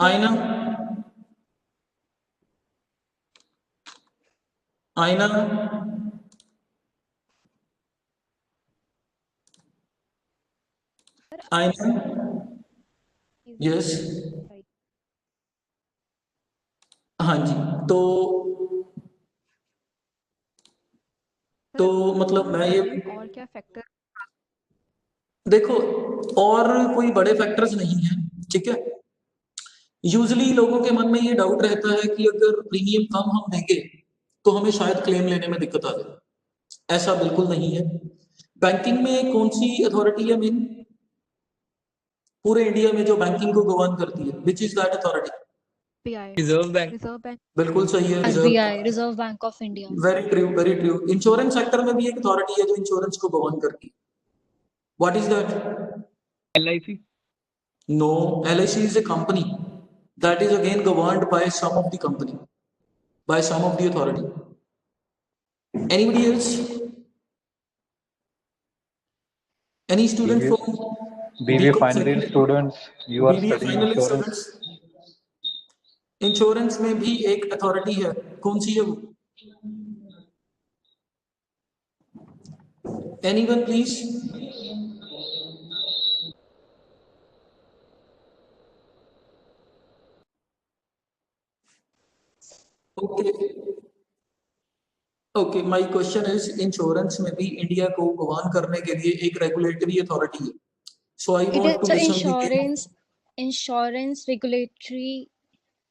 आईना, आईना, आईना, यस, हाँ जी। तो मतलब मैं ये और क्या फैक्टर? देखो, और कोई बड़े फैक्टर्स नहीं हैं, ठीक है। यूजली लोगों के मन में ये डाउट रहता है कि अगर प्रीमियम कम हम देंगे तो हमें शायद क्लेम लेने में दिक्कत आ जाए। ऐसा बिल्कुल नहीं है। बैंकिंग में कौन सी अथॉरिटी है मेन, पूरे इंडिया में जो बैंकिंग को गवर्न करती है, which is that authority? RBI, reserve bank. Reserve bank. बिल्कुल सही है, reserve. RBI, Reserve Bank of India. Very true, very true. Insurance sector में भी एक अथॉरिटी है जो इंश्योरेंस को गवर्न करती है। What is that? LIC। No, LIC is a company that is again governed by some of the company, by some of the authority. Anybody else? Any student BBA, from BBA BCom final year second, students, you are BBA studying final insurance. Students? Insurance में भी एक authority है, कौन सी है वो? Anyone please? Okay, okay, my question is insurance में भी India को गवर्न करने के लिए एक रेगुलेटरी अथॉरिटी है। So I It want is to the listen the name. insurance regulatory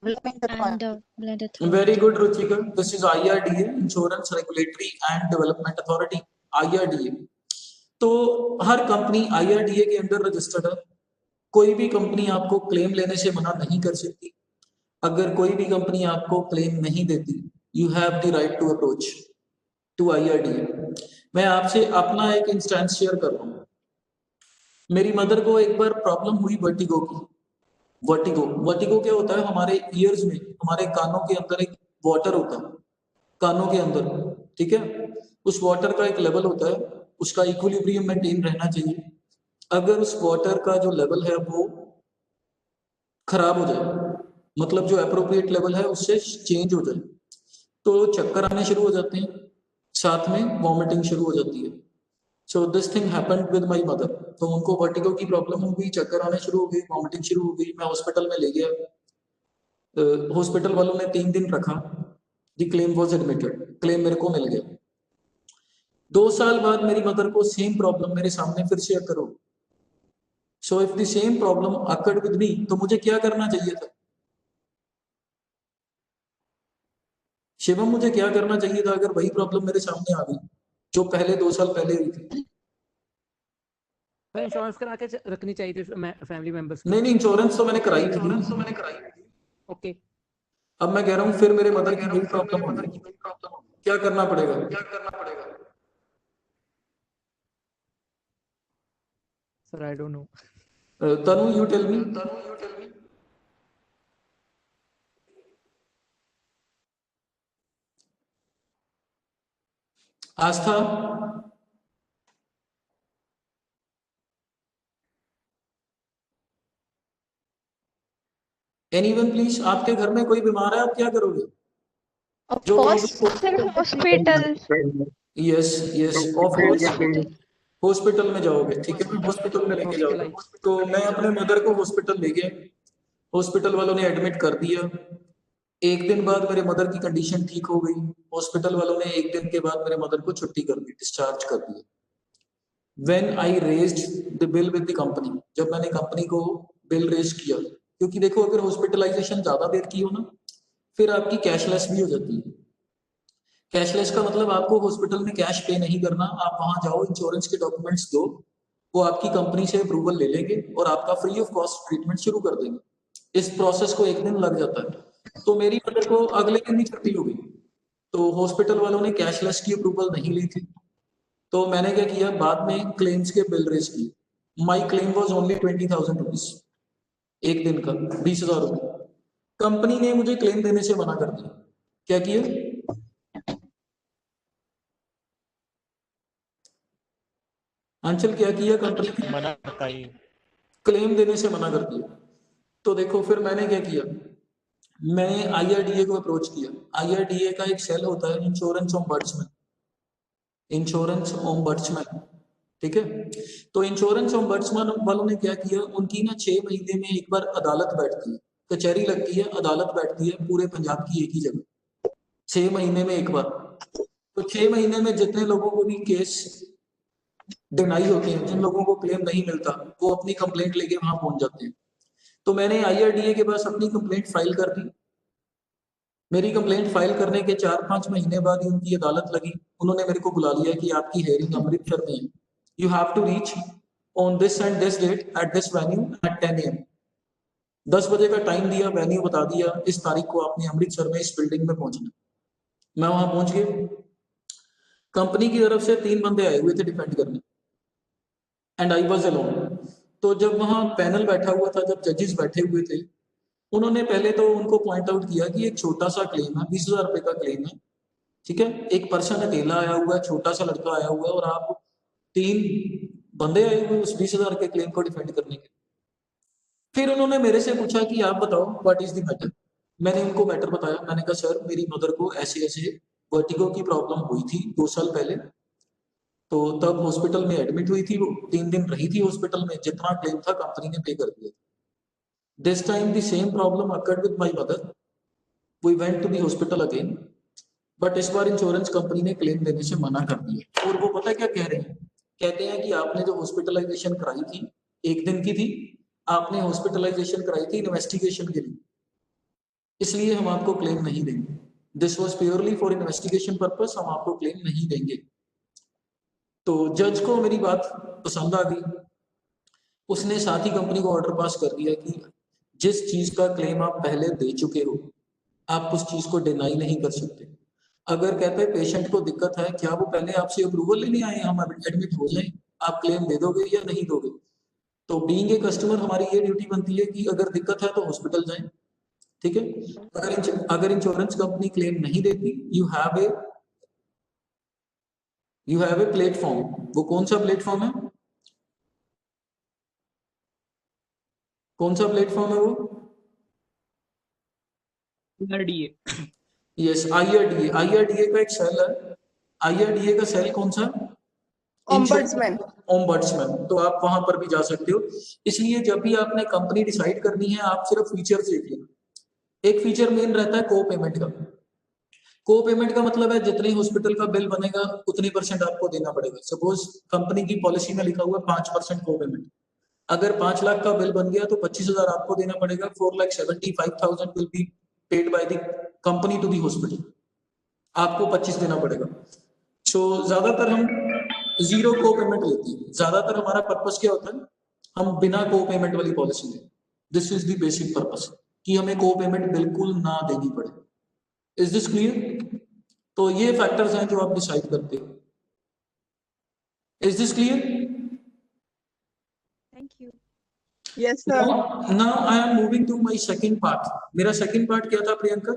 and development very authority. Good Ruchika, this is IRDA, insurance regulatory and development authority, IRDA। तो हर कंपनी IRDA के under registered है। कोई भी company आपको claim लेने से मना नहीं कर सकती। अगर कोई भी कंपनी आपको क्लेम नहीं देती, you have the right to approach to IRDA। मैं आपसे अपना एक इंस्टेंस शेयर कर रहा हूँ। मेरी मदर को एक बार प्रॉब्लम हुई वर्टिगो की। वर्टिगो, वर्टिगो क्या होता है, हमारे ईयर्स में, हमारे कानों के अंदर एक वाटर होता है, कानों के अंदर, ठीक है। उस वाटर का एक लेवल होता है, उसका इक्विलिब्रियम मेंटेन रहना चाहिए। अगर उस वाटर का जो लेवल है वो खराब हो जाए, मतलब जो अप्रोप्रिएट लेवल है उससे चेंज हो जाए, तो चक्कर आने शुरू हो जाते हैं, साथ में वॉमिटिंग शुरू हो जाती है। So this thing happened with my mother. तो उनको वर्टिगो की प्रॉब्लम हो गई, चक्कर आने शुरू हो गई, वॉमिटिंग शुरू हो गई। मैं हॉस्पिटल में ले गया, हॉस्पिटल वालों ने 3 दिन रखा। The claim was admitted, claim मेरे को मिल गया। 2 साल बाद मेरी मदर को सेम प्रॉब्लम मेरे सामने फिर से अकर हो। So if the same problem occurred with me, तो मुझे क्या करना चाहिए था? शिवम, मुझे क्या करना चाहिए था अगर वही प्रॉब्लम मेरे सामने आ गई जो पहले 2 साल पहले हुई थी? पर इंश्योरेंस करा के रखनी चाहिए थी फैमिली मेंबर्स की। नहीं नहीं, इंश्योरेंस तो मैंने कराई थी। ओके। अब मैं कह रहा हूँ फिर मेरे मदर की वही प्रॉब्लम होगी, क्या करना पड़ेगा? Sir I don't know. Tanu, you tell me. Aastha, anyone please? आपके घर में कोई बीमार है, आप क्या करोगे? Of जो course, लोग sir, hospital. Yes, yes, of course Hospital. Hospital में जाओगे, ठीक है, मैं हॉस्पिटल, हॉस्पिटल में लेके जाऊंगा। हॉस्पिटलाइज। तो मैं अपने मदर को हॉस्पिटल ले गया, हॉस्पिटल वालों ने एडमिट कर दिया। 1 दिन बाद मेरे मदर की कंडीशन ठीक हो गई। हॉस्पिटल वालों ने 1 दिन के बाद मेरे मदर को छुट्टी कर दी, डिस्चार्ज कर दिया। When I raised the bill with the company, जब मैंने कंपनी को बिल रेज किया, क्योंकि देखो अगर हॉस्पिटलाइजेशन ज्यादा देर की हो ना, फिर आपकी कैशलेस भी हो जाती है। कैशलेस का मतलब आपको हॉस्पिटल में कैश पे नहीं करना, आप वहां जाओ, इंश्योरेंस के डॉक्यूमेंट्स दो, वो आपकी कंपनी से अप्रूवल ले लेंगे और आपका फ्री ऑफ कॉस्ट ट्रीटमेंट शुरू कर देंगे। इस प्रोसेस को 1 दिन लग जाता है। तो मेरी मदर को अगले दिन ही छुट्टी हो गई, तो हॉस्पिटल वालों ने कैशलेस की अप्रूवल नहीं ली थी। तो मैंने क्या किया, बाद में क्लेम्स के बिल रेज की। My claim was only 20,000 rupees, 1 दिन का 20,000 रुपये। कंपनी ने मुझे क्लेम देने से मना कर दिया। क्या किया? अंचल, क्या किया कंपनी ने? मना बताइए। क्लेम देने से मना कर दिया। तो देखो फिर मैंने क्या किया, मैंने आईआरडीए को अप्रोच किया। आईआरडीए का एक सेल होता है इंश्योरेंस ओम्बड्समैन, इंश्योरेंस ओम्बड्समैन, ठीक है। तो इंश्योरेंस ओम्बड्समैन वालों ने क्या किया, उनकी ना 6 महीने में एक बार अदालत बैठती है, कचहरी लगती है, अदालत बैठती है पूरे पंजाब की एक ही जगह, 6 महीने में एक बार। तो 6 महीने में जितने लोगों को भी केस डिनाई होते हैं, जिन लोगों को क्लेम नहीं मिलता, वो अपनी कंप्लेंट लेके वहां पहुंच जाते हैं। तो मैंने आईआरडीए के पास अपनी कंप्लेंट फाइल कर दी। मेरी कंप्लेंट फाइल करने के 4-5 महीने बाद ही उनकी अदालत लगी। उन्होंने मेरे को बुला लिया कि आपकी हेयरिंग अमृतसर में है, you have to reach on this and this date at this venue at 10 AM। 10 बजे का टाइम दिया, वेन्यू बता दिया, इस तारीख को आपने अमृतसर में इस बिल्डिंग में पहुंचना। मैं वहां पहुंच गया। कंपनी की तरफ से 3 बंदे आए हुए थे डिफेंड करने, एंड आई वाज अलोन। तो जब वहां पैनल बैठा हुआ था, जब जजेस बैठे हुए थे, उन्होंने पहले तो उनको पॉइंट आउट किया कि एक छोटा सा क्लेम है, 20,000 रुपए का क्लेम है, ठीक है। एक पर्सन अकेला आया हुआ है, छोटा सा लड़का आया हुआ है, और आप 3 बंदे आए हुए उस 20,000 के क्लेम को डिफेंड करने के। फिर उन्होंने मेरे से पूछा कि आप बताओ व्हाट इज द मैटर। मैंने उनको मैटर बताया। मैंने कहा सर मेरी मदर को ऐसे ऐसे वर्टिगो की प्रॉब्लम हुई थी 2 साल पहले, तो तब हॉस्पिटल में एडमिट हुई थी, वो 3 दिन रही थी हॉस्पिटल में, जितना क्लेम था कंपनी ने पे कर दिया। This time the same problem occurred with my mother, we went to the hospital again, but इस बार इंश्योरेंस कंपनी ने क्लेम देने से मना कर दिया। और वो पता है क्या कह रहे हैं, कहते हैं कि आपने जो हॉस्पिटलाइजेशन कराई थी, 1 दिन की थी, आपने हॉस्पिटलाइजेशन कराई थी इन्वेस्टिगेशन के लिए, इसलिए हम आपको क्लेम नहीं देंगे। This was purely for investigation purpose, हम आपको क्लेम नहीं देंगे। तो जज को मेरी बात पसंद आ गई। उसने साथ ही कंपनी को ऑर्डर पास कर दिया कि जिस चीज का क्लेम आप पहले दे चुके हो, आप उस चीज को डिनाई नहीं कर सकते। अगर कहते हैं पेशेंट को दिक्कत है, क्या वो पहले आपसे अप्रूवल लेने आए हम एडमिट हो जाए, आप क्लेम दे दोगे या नहीं दोगे? तो बीइंग ए कस्टमर हमारी ये ड्यूटी बनती है कि अगर दिक्कत है तो हॉस्पिटल जाएं, ठीक है। अगर इंश्योरेंस कंपनी क्लेम नहीं देती, यू हैव ए प्लेटफॉर्म। वो कौन सा प्लेटफॉर्म है, कौन सा प्लेटफॉर्म है वो? आईआरडीए। Yes, IRDA. आईआरडीए का एक सेल है। आईआरडीए का सेल कौन सा? ओम्बड्समैन। ओम्बड्समैन। तो आप वहां पर भी जा सकते हो। इसलिए जब भी आपने कंपनी डिसाइड करनी है, आप सिर्फ फीचर्स देख लेना। एक फीचर मेन रहता है को पेमेंट का। को पेमेंट का मतलब है जितनी हॉस्पिटल का बिल बनेगा उतनी % आपको देना पड़ेगा। सपोज कंपनी की पॉलिसी में लिखा हुआ है 5% को पेमेंट। अगर 5 लाख का बिल बन गया तो 25,000 आपको देना पड़ेगा। 4,75,000 will be paid by the company to the hospital. आपको 25 देना पड़ेगा। सो ज्यादातर हम जीरो को पेमेंट लेते हैं। ज्यादातर हमारा पर्पस क्या होता है, हम बिना को पेमेंट वाली पॉलिसी लें। This is the basic purpose, कि हमें को पेमेंट बिल्कुल ना देनी पड़े। Is this clear? तो ये फैक्टर्स हैं जो आप डिसाइड करते हो। Is this clear? Thank you. Yes sir. Now I am moving to my second part. मेरा second part क्या था प्रियंका?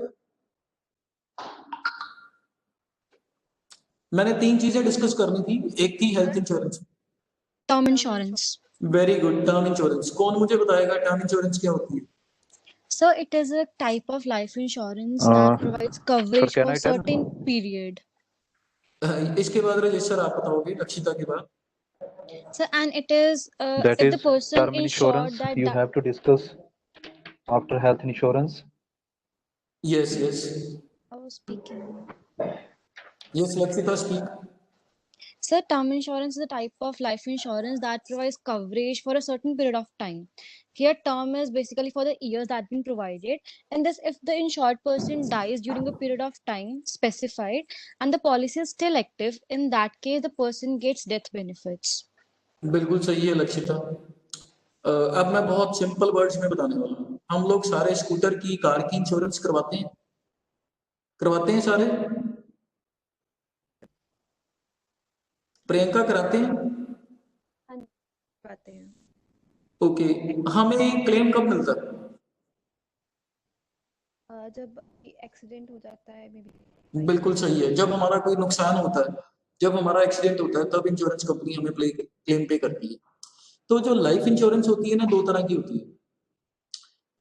मैंने 3 चीजें डिस्कस करनी थी। एक थी health insurance. Term insurance. Very good. Term insurance. कौन मुझे बताएगा टर्म इंश्योरेंस क्या होती है? So it is a type of life insurance Uh, that provides coverage can for I a tell? certain period. इसके बाद राजेश सर आप बताओगे, रक्षिता के बाद। So and it is That if the is person term insured insurance. that You have to discuss after health insurance. Yes yes I was speaking. Yes, रक्षिता speak. So term insurance is a type of life insurance that provides coverage for a certain period of time. Here term is basically for the years that been provided, and this if the insured person dies during a period of time specified and the policy is still active, in that case the person gets death benefits. बिल्कुल सही है लक्षिता। अब मैं बहुत simple words में बताने वाला हूँ। हम लोग सारे स्कूटर की, कार की इंश्योरेंस करवाते हैं सारे। प्रियंका कराते हैं? पाते हैं। ओके। हमें क्लेम कब मिलता है? जब एक्सीडेंट हो जाता है मे बी। बिल्कुल सही है। जब हमारा कोई नुकसान होता है, जब हमारा एक्सीडेंट होता है, तब इंश्योरेंस कंपनी हमें क्लेम पे करती है। तो जो लाइफ इंश्योरेंस होती है ना, 2 तरह की होती है।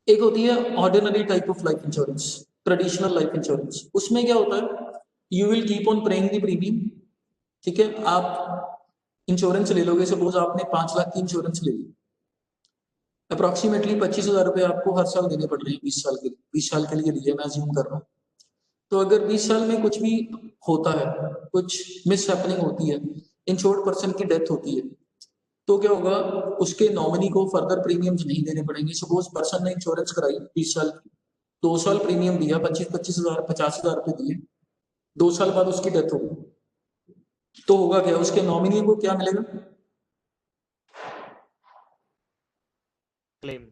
एक होती है ordinary type of life insurance, traditional life insurance. उसमें क्या होता है, you will keep on paying the premium. ठीक है, आप इंश्योरेंस ले लोगे, सपोज आपने 5 लाख की इंश्योरेंस ले ली, अप्रोक्सीमेटली 25,000 रुपये आपको हर साल देने पड़ रहे हैं 20 साल के लिए। 20 साल के लिए लिए, मैं अज्यूम कर रहा हूँ। तो अगर 20 साल में कुछ भी होता है, कुछ मिस हैपनिंग होती है, इंश्योर्ड पर्सन की डेथ होती है, तो क्या होगा, उसके नॉमिनी को फर्दर प्रीमियम्स नहीं देने पड़ेंगे। सपोज पर्सन ने इंश्योरेंस कराई 20 साल की, 2 साल प्रीमियम दिया, 25,000 50,000 रुपये दिए, 2 साल बाद उसकी डेथ होगी, तो होगा क्या, उसके नॉमिनी को क्या मिलेगा, क्लेम।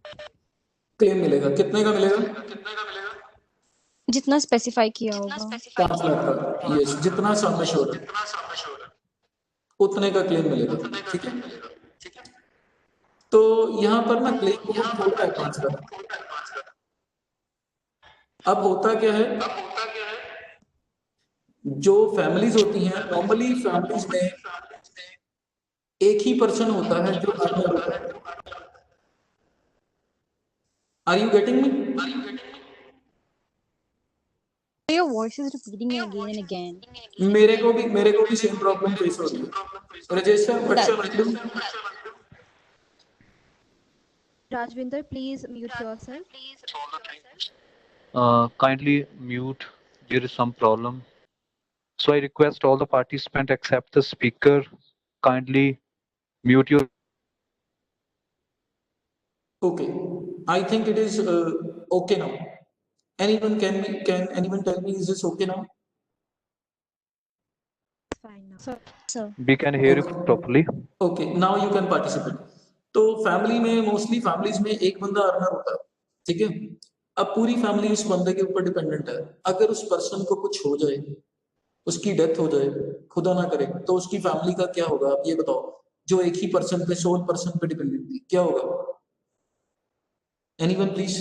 क्लेम मिलेगा। कितने का मिलेगा, जितना स्पेसिफाई किया होगा। 5 लाख का। यस, जितना सम एश्योर्ड उतने का क्लेम मिलेगा। ठीक है, तो यहाँ पर ना क्लेम बहुत थोड़ा है, 5 लाख। अब होता क्या है, जो फैमिलीज होती हैं, नॉर्मली फैमिलीज में एक ही पर्सन होता है जो अर्नर होता है। Are you getting me? Your voice is repeating again and again. मेरे को भी सेम प्रॉब्लम फेस हो रही है। Rajesh sir, what shell I do? Rajvinder, please mute yourself. Kindly mute. There is some problem. So I request all the participants except the speaker, kindly mute your. Okay, I think it is okay now. Can anyone tell me, is this okay now? Fine now. Sir. We can hear you properly. Okay, now you can participate. तो family में, mostly families में एक बंदा earner होता है। ठीक है, अब पूरी फैमिली उस बंदे के ऊपर डिपेंडेंट है। अगर उस पर्सन को कुछ हो जाए, उसकी डेथ हो जाए, खुदा ना करे, तो उसकी फैमिली का क्या होगा, आप ये बताओ, जो एक ही पर्सन पे, सोल पर्सन पे डिपेंडेंट थी, क्या होगा? Anyone please?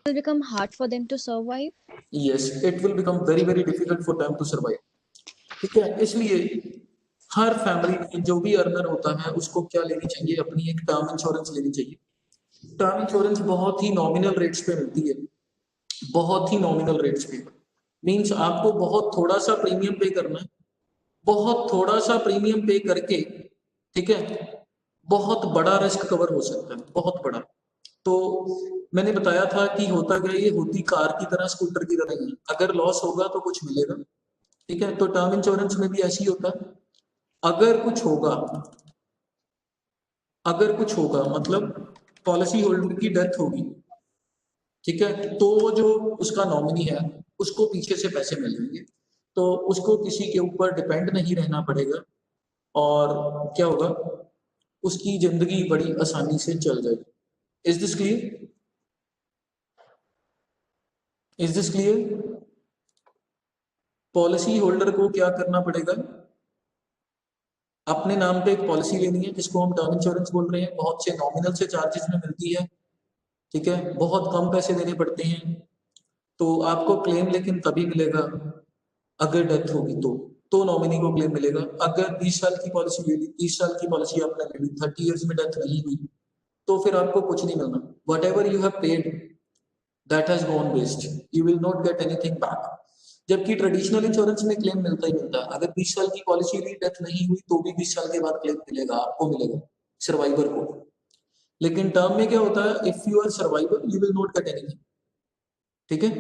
It will become hard for them to survive. Yes, it will become very very difficult for them to survive. ठीक है, इसलिए हर फैमिली में जो भी अर्नर होता है उसको क्या लेनी चाहिए, अपनी एक टर्म इंश्योरेंस लेनी चाहिए। टर्म इंश्योरेंस बहुत ही नॉमिनल रेट्स पे मिलती है, बहुत ही नॉमिनल रेट्स पे। मींस आपको बहुत थोड़ा सा प्रीमियम पे करना है, बहुत थोड़ा सा प्रीमियम पे करके, ठीक है, बहुत बड़ा रिस्क कवर हो सकता है, बहुत बड़ा। तो मैंने बताया था कि होता क्या, ये होती कार की तरह, स्कूटर की तरह ही है। अगर लॉस होगा तो कुछ मिलेगा। ठीक है, तो टर्म इंश्योरेंस में भी ऐसी होता है, अगर कुछ होगा, अगर कुछ होगा मतलब पॉलिसी होल्डर की डेथ होगी, ठीक है, तो जो उसका नॉमिनी है उसको पीछे से पैसे मिल जाएंगे, तो उसको किसी के ऊपर डिपेंड नहीं रहना पड़ेगा, और क्या होगा, उसकी जिंदगी बड़ी आसानी से चल जाएगी। Is this clear? Is this clear? Policy holder को क्या करना पड़ेगा, अपने नाम पे एक पॉलिसी लेनी है, जिसको हम टर्म इंश्योरेंस बोल रहे हैं। बहुत से नॉमिनल से चार्जेस में मिलती है, ठीक है, बहुत कम पैसे देने पड़ते हैं। तो आपको क्लेम लेकिन तभी मिलेगा अगर डेथ होगी, तो नॉमिनी को क्लेम मिलेगा। अगर 20 साल की पॉलिसी ले ली, 30 साल की पॉलिसी आपने ले ली, 30 इयर्स में डेथ नहीं हुई, तो फिर आपको कुछ नहीं मिलना। Whatever you have paid that has gone waste, you will not get anything back. जबकि ट्रेडिशनल इंश्योरेंस में क्लेम मिलता ही मिलता है। अगर 20 साल की पॉलिसी ली, डेथ नहीं हुई, तो भी 20 साल के बाद क्लेम मिलेगा, आपको मिलेगा, सर्वाइवर को। लेकिन टर्म में क्या होता है, if you are survivor you will not get anything. ठीक है,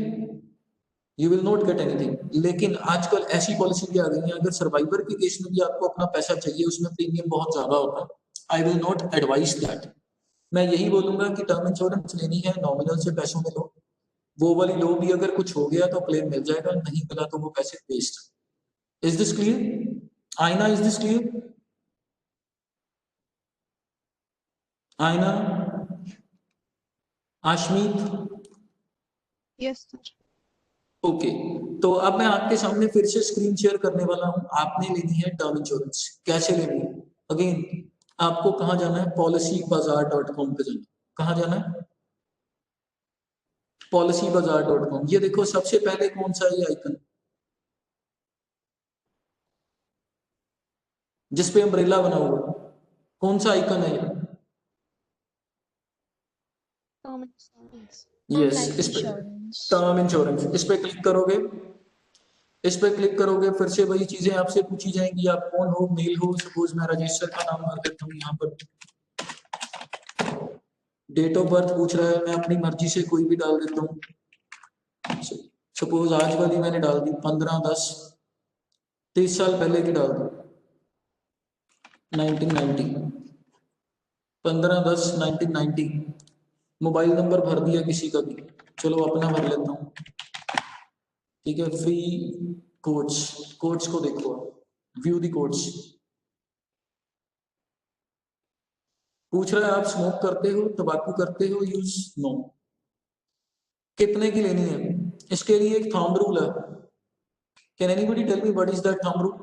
you will not get anything. लेकिन आजकल ऐसी पॉलिसी भी आ गई है, अगर सर्वाइवर के केस में भी आपको अपना पैसा चाहिए, उसमें प्रीमियम बहुत ज्यादा होता है। I will not advice that. मैं यही बोलूंगा कि टर्म इंश्योरेंस लेनी है, नॉमिनल से पैसों में लो, वो वाली लो भी, अगर कुछ हो गया तो क्लेम मिल जाएगा, नहीं मिला तो वो पैसे वेस्ट। Is this clear? आईना, इज दिस क्लियर? आईना, आशमीत? Yes, sir. ओके, तो अब मैं आपके सामने फिर से स्क्रीन शेयर करने वाला हूं। आपने लेनी है टर्म इंश्योरेंस। कैसे लेनी है? अगेन, आपको कहाँ जाना है, policybazaar.com पे जाना। कहाँ जाना है? policybazaar.com। ये देखो, सबसे पहले कौन सा है ये आइकन, जिसपे अम्ब्रेला बना हुआ, कौन सा आइकन है ये? Term insurance. यस, Life इस पे insurance. टर्म इंश्योरेंस, इस पे क्लिक करोगे, इस पे क्लिक करोगे, फिर से वही चीजें आपसे पूछी जाएंगी, आप कौन हो, मेल हो, सपोज मैं राजेश सर का नाम भर देता हूँ यहाँ पर, डेट ऑफ बर्थ पूछ रहा है, मैं अपनी मर्जी से कोई भी डाल देता हूँ, सपोज आज वाली मैंने डाल दी 15/10, 30 साल पहले की डाल दी 1990, 15/10/1990, मोबाइल नंबर भर दिया किसी का भी, चलो अपना भर लेता हूँ, ठीक है, फ्री कोड्स को देखो, व्यू दी कोड्स, पूछ रहा है आप स्मोक करते हो, तंबाकू करते हो यूज, नो, कितने की लेनी है, इसके लिए एक थंब रूल है, can anybody tell me what is that thumb rule?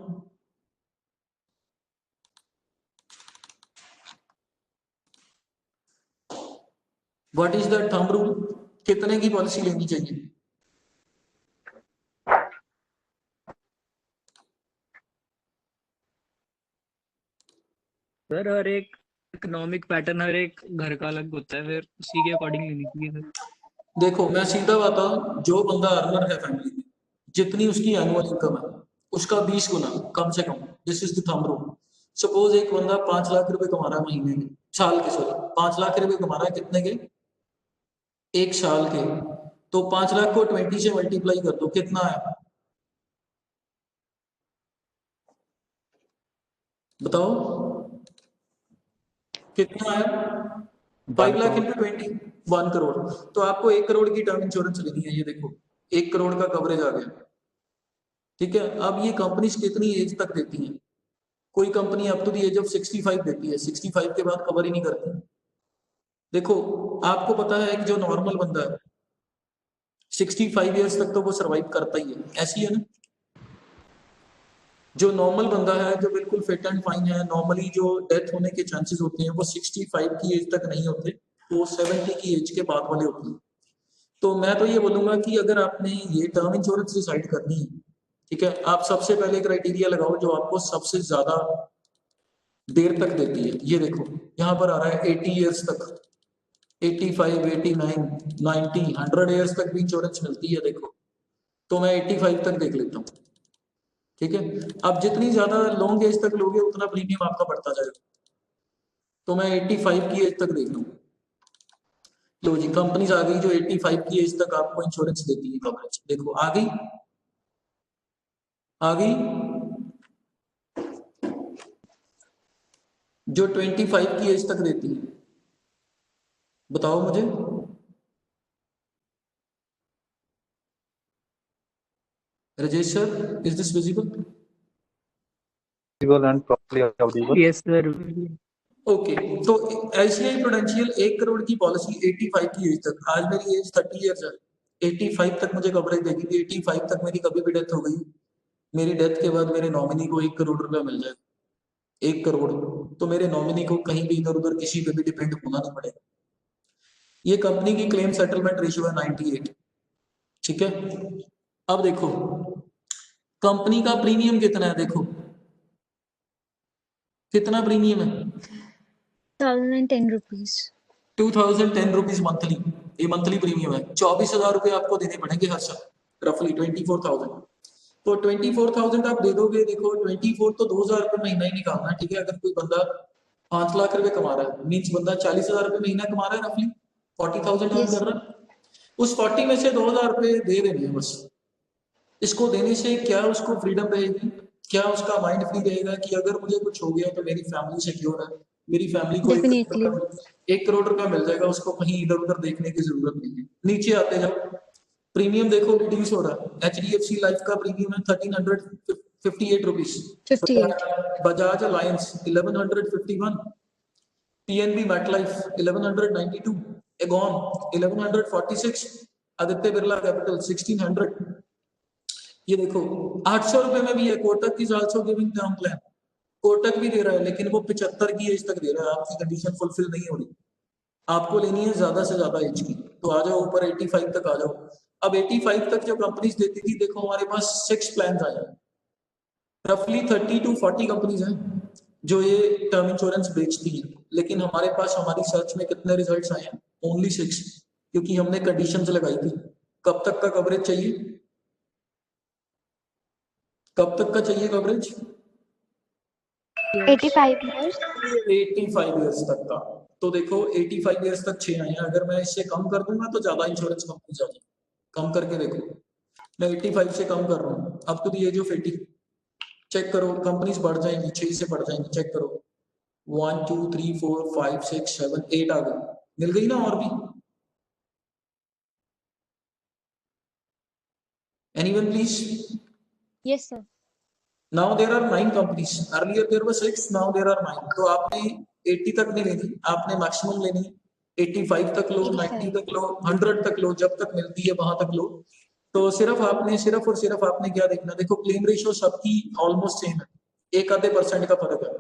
What is that thumb rule, कितने की पॉलिसी लेनी चाहिए? सर हर एक इकोनॉमिक पैटर्न हर एक घर का अलग होता है, फिर उसी के अकॉर्डिंग लेनी चाहिए सर। देखो मैं सीधा बताऊं, जो बंदा अर्नर है फैमिली में, जितनी उसकी एनुअल इनकम है उसका 20 गुना कम से कम, this is the thumb rule. Suppose एक बंदा 5 लाख रुपए कमा रहा है महीने के, साल के, सॉरी 5 लाख रुपए कमा रहा है, कितने के? एक साल के, तो 5 लाख को 20 से मल्टीप्लाई कर दो, कितना है बताओ, कितना है? 5 लाख इंटू 20, 1 करोड़। तो आपको 1 करोड़ की टर्म इंश्योरेंस लेनी है, ये देखो 1 करोड़ का कवरेज आ गया, ठीक है। अब ये कंपनी कितनी एज तक देती है? कोई company up to the age of 65 देती है, 65 के बाद कवर ही नहीं करती। देखो आपको पता है कि जो नॉर्मल बंदा है 65 ईयर्स तक तो वो सरवाइव करता ही है, ऐसी है ना। जो नॉर्मल बंदा है, जो बिल्कुल फिट एंड फाइन है, नॉर्मली जो डेथ होने के चांसेस होते हैं वो 65 की एज तक नहीं होते, वो 70 की एज के बाद वाले होते हैं। तो मैं तो ये बोलूंगा कि अगर आपने ये टर्म इंश्योरेंस डिसाइड करनी है, ठीक है, आप सबसे पहले क्राइटेरिया लगाओ जो आपको सबसे ज्यादा देर तक देती है। ये देखो यहाँ पर आ रहा है 80 ईयर्स तक, 85, 89, 90, 100 ईयर्स तक भी इंश्योरेंस मिलती है। देखो तो मैं 85 तक देख लेता हूँ, ठीक है। अब जितनी ज्यादा लॉन्ग एज तक लोगे उतना प्रीमियम आपका बढ़ता जाएगा, तो मैं 85 की एज तक देख लूँ। लो जी, कंपनीज आ गई जो 85 की एज तक आपको इंश्योरेंस देती है कवरेज। देखो आ गई, आ गई जो 25 की एज तक देती है, बताओ मुझे। Rajesh sir, is this visible? Visible and properly audible. Yes sir. Okay, तो आईसीआई प्रूडेंशियल 1 करोड़ की पॉलिसी 85 की एज तक, आज मेरी एज 30 ईयर्स है, 85 तक मुझे कवरेज देगी। 85 तक मेरी कभी भी डेथ हो गई, मेरी डेथ के बाद मेरे नॉमिनी को 1 करोड़ रुपया मिल जाएगा, 1 करोड़। तो मेरे नॉमिनी को कहीं भी इधर उधर किसी पे भी डिपेंड होना नहीं पड़ेगा। ये कंपनी की क्लेम सेटलमेंट रेशियो है 98, ठीक है। अब देखो कंपनी का प्रीमियम कितना है, देखो कितना प्रीमियम है, 1010 rupees. 2010 रुपीज मंथली, ये मंथली प्रीमियम है। 24,000 रुपए आपको देने पड़ेंगे हर साल, रफली 24,000। तो 24,000 आप दे दोगे, देखो 24 तो 2,000 रुपए महीना ही निकालना है, ठीक है। अगर कोई बंदा 5 लाख रुपए कमा रहा है, मीन्स बंदा 40,000 रुपए महीना कमा रहा है, रफली 40,000 अर्न Yes. कर रहा है, उस 40 में से 2,000 रुपए दे देने हैं बस। इसको देने से क्या उसको फ्रीडम रहेगी, क्या उसका माइंड फ्री रहेगा कि अगर मुझे कुछ हो गया तो मेरी फैमिली सिक्योर है, मेरी फैमिली को Definitely. 1 करोड़ रुपया मिल जाएगा, उसको कहीं इधर उधर देखने की जरूरत नहीं है। नीचे आते जाओ, प्रीमियम देखो रिड्यूस हो रहा है। HDFC लाइफ का प्रीमियम है 1358 rupees, 58. Bajaj alliance 1151, PNB MetLife 1192, Aegon 1146, Aditya Birla capital 1600। ये देखो 800 रुपए में भी है। Kotak is also giving term plan, Kotak भी दे रहा है, लेकिन वो 75 की एज तक दे रहा है, आपकी कंडीशन फुलफिल नहीं हो रही, आपको लेनी है ज्यादा से ज्यादा एज की, तो आ जाओ ऊपर 85 तक आ जाओ। अब 85 तक जो कंपनीज देती थी, देखो हमारे पास 6 प्लान आ जाए, रफली 30 to 40 कंपनीज हैं जो ये टर्म इंश्योरेंस बेचती हैं, लेकिन हमारे पास हमारी सर्च में कितने रिजल्ट्स आए हैं, ओनली 6, क्योंकि हमने कंडीशंस लगाई थी। कब तक का कवरेज चाहिए, कब तक का चाहिए कवरेज? 85 years. 85 ईयर्स तक का। तो देखो 85 ईयर्स तक 6 आए हैं, अगर मैं इससे कम कर दूंगा तो ज्यादा इंश्योरेंस कंपनी जाएगी। कम करके देखो, मैं 85 से कम कर रहा हूँ, up to the age of 80। Check करो, कंपनीज बढ़ जाएंगी, 6 से बढ़ जाएंगी। चेक करो, 1 2 3 4 5 6 7 8 आ गई, मिल गई ना? और भी anyone please? Yes, sir. Now there are 9 companies. Earlier there were 6, now there are 9. तो आपने 80 तक नहीं लेनी, आपने मैक्सिमम लेनी। 85 तक लो, 90 तक लो, 100 तक लो, जब तक मिलती है वहां तक लो। तो सिर्फ और सिर्फ आपने क्या देखना, देखो क्लेम रेशियो सबकी ऑलमोस्ट सेम है, एक आधे % का फर्क है।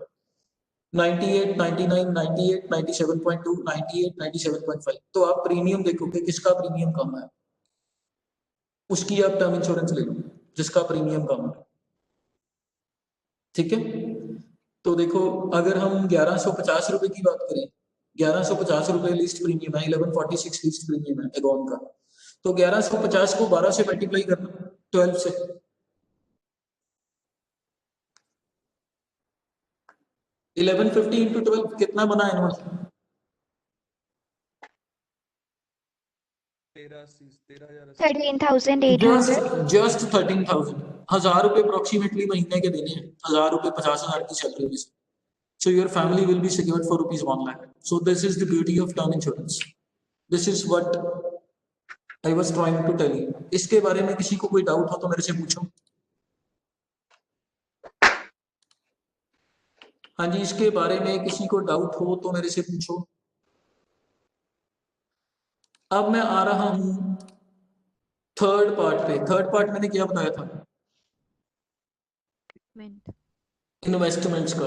98, 99, 98, 97.2, 98, 97.5। तो आप प्रीमियम देखो कि किसका प्रीमियम कम है, उसकी आप टर्म इंश्योरेंस ले लो जिसका प्रीमियम कम है। ठीक है, तो देखो अगर हम 1150 रुपए की बात करें, 1150 रुपए लिस्ट प्रीमियम है, 1146 लिस्ट प्रीमियम है एगॉन का। तो 1150 को 12 से मल्टीप्लाई करना, 12 से। 1150 इंटू 12 कितना बना एनुअल? 13,800. जस्ट 13,000। 1000 रुपए अप्रोक्सीमेटली महीने के देने हैं, 1000 रुपए 50,000 की सैलरी में से। So your family will be secured for ₹1 lakh. So this is the beauty of term insurance. This is what I was trying to tell you. इसके बारे में किसी को कोई डाउट हो तो मेरे से पूछो। हाँ जी, इसके बारे में किसी को डाउट हो तो मेरे से पूछो। अब मैं आ रहा हूं थर्ड पार्ट पे। थर्ड पार्ट मैंने क्या बताया था? इन्वेस्टमेंट्स का।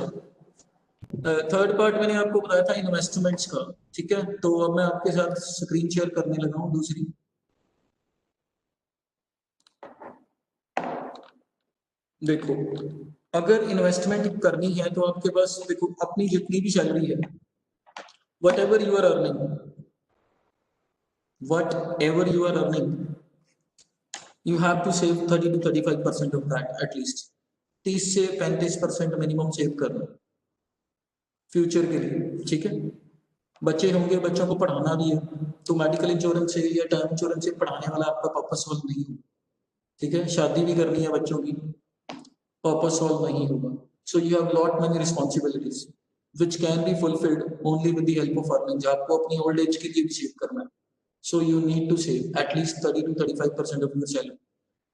थर्ड पार्ट मैंने आपको बताया था इन्वेस्टमेंट्स का। ठीक है, तो अब मैं आपके साथ स्क्रीन शेयर करने लगा हूं दूसरी। देखो, अगर इन्वेस्टमेंट करनी है तो आपके पास देखो अपनी जितनी भी सैलरी है, whatever you are earning, you have to save 30 to 35% of that at least। 30 से 35% मिनिमम सेव करना फ्यूचर के लिए। ठीक है, बच्चे होंगे, बच्चों को पढ़ाना भी है, तो मेडिकल इंश्योरेंस से या टर्म इंश्योरेंस से पढ़ाने वाला आपका पर्पस सॉल्व नहीं होगा। ठीक है, शादी भी करनी है बच्चों की, पर्पस सॉल्व नहीं होगा। So you have lot many responsibilities which can be fulfilled only with the help of earning. आपको अपनी ओल्ड एज के लिए भी सेव करना है। So you need to save at least 30 to 35% of your salary।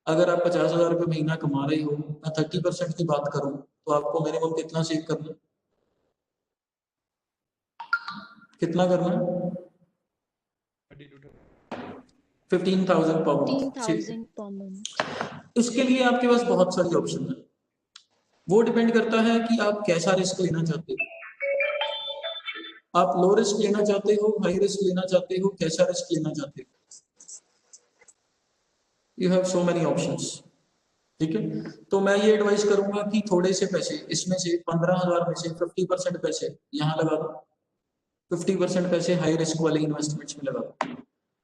अगर आप 50,000 रुपये महीना कमा रहे हो, मैं 30% की बात करूं तो आपको मिनिमम कितना सेव करना, कितना करना? 15,000 per month। 15,000 per month। इसके लिए आपके पास बहुत सारी ऑप्शन है। वो डिपेंड करता है कि आप कैसा रिस्क लेना चाहते हो। आप लो रिस्क लेना चाहते हो, हाई रिस्क लेना चाहते हो, कैसा रिस्क लेना चाहते हो? You have so many options. ठीक है, तो मैं ये एडवाइस करूंगा कि थोड़े से पैसे इसमें से 15,000 में से 50% पैसे यहाँ लगा दो, 50% पैसे हाई रिस्क वाले इन्वेस्टमेंट्स में लगा दो।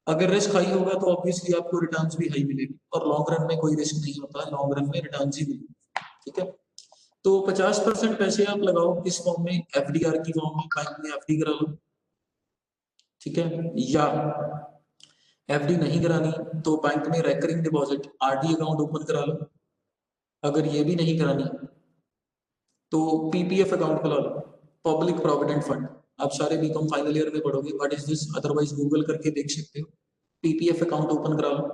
अगर रिस्क हाई होगा तो ऑब्वियसली आपको रिटर्न्स भी हाई मिलेगी, और लॉन्ग रन में कोई रिस्क नहीं होता है, लॉन्ग रन में रिटर्न्स ही मिलेंगे। ठीक है, तो 50% पैसे आप लगाओ किस फॉर्म में? एफडीआर की फॉर्म में, बैंक में एफडी करा लो। ठीक है, या एफडी नहीं करानी तो बैंक में recurring deposit RD account open करा लो। अगर ये भी नहीं करानी तो पीपीएफ अकाउंट खुला लो, पब्लिक प्रोविडेंट फंड। आप सारे बीकॉम फाइनल ईयर में पढ़ोगे, what is this, otherwise Google करके देख सकते हो। पीपीएफ अकाउंट ओपन करा लो,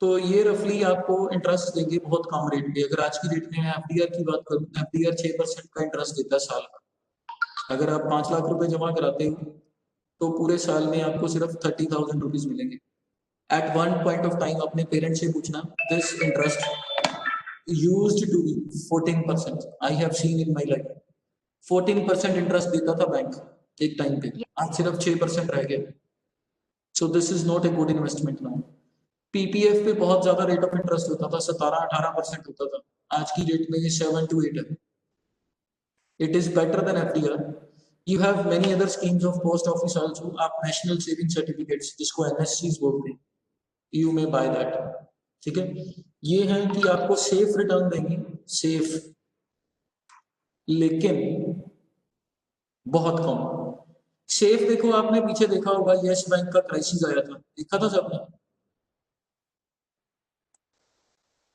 तो ये रफली आपको इंटरेस्ट देंगे बहुत कम रेट पे। अगर आज की डेट में एफडीआर की बात करूं, एफडीआर 6% का इंटरेस्ट देता है साल का। अगर आप 5 लाख रुपए जमा कराते हो तो पूरे साल में आपको सिर्फ 30,000 रुपीज मिलेंगे। At one point of time अपने पेरेंट्स से पूछना, this interest used to be 14%। I have seen in my life 14% interest देता था बैंक एक टाइम पे, आज सिर्फ 6% रह गया। सो this is not a good investment now. PPF पे बहुत ज्यादा रेट ऑफ इंटरेस्ट होता था, 17-18% होता था, आज की डेट में ये 7 to 8 है। It is better than FDR, You have many other schemes of post office also. आप national saving certificates जिसको NSCs बोलते हैं, you may buy that. ठीक है, ये है कि आपको सेफ रिटर्न देंगे, सेफ, लेकिन बहुत कम सेफ। देखो आपने पीछे देखा होगा यस बैंक का क्राइसिस आया था, देखा था सबने?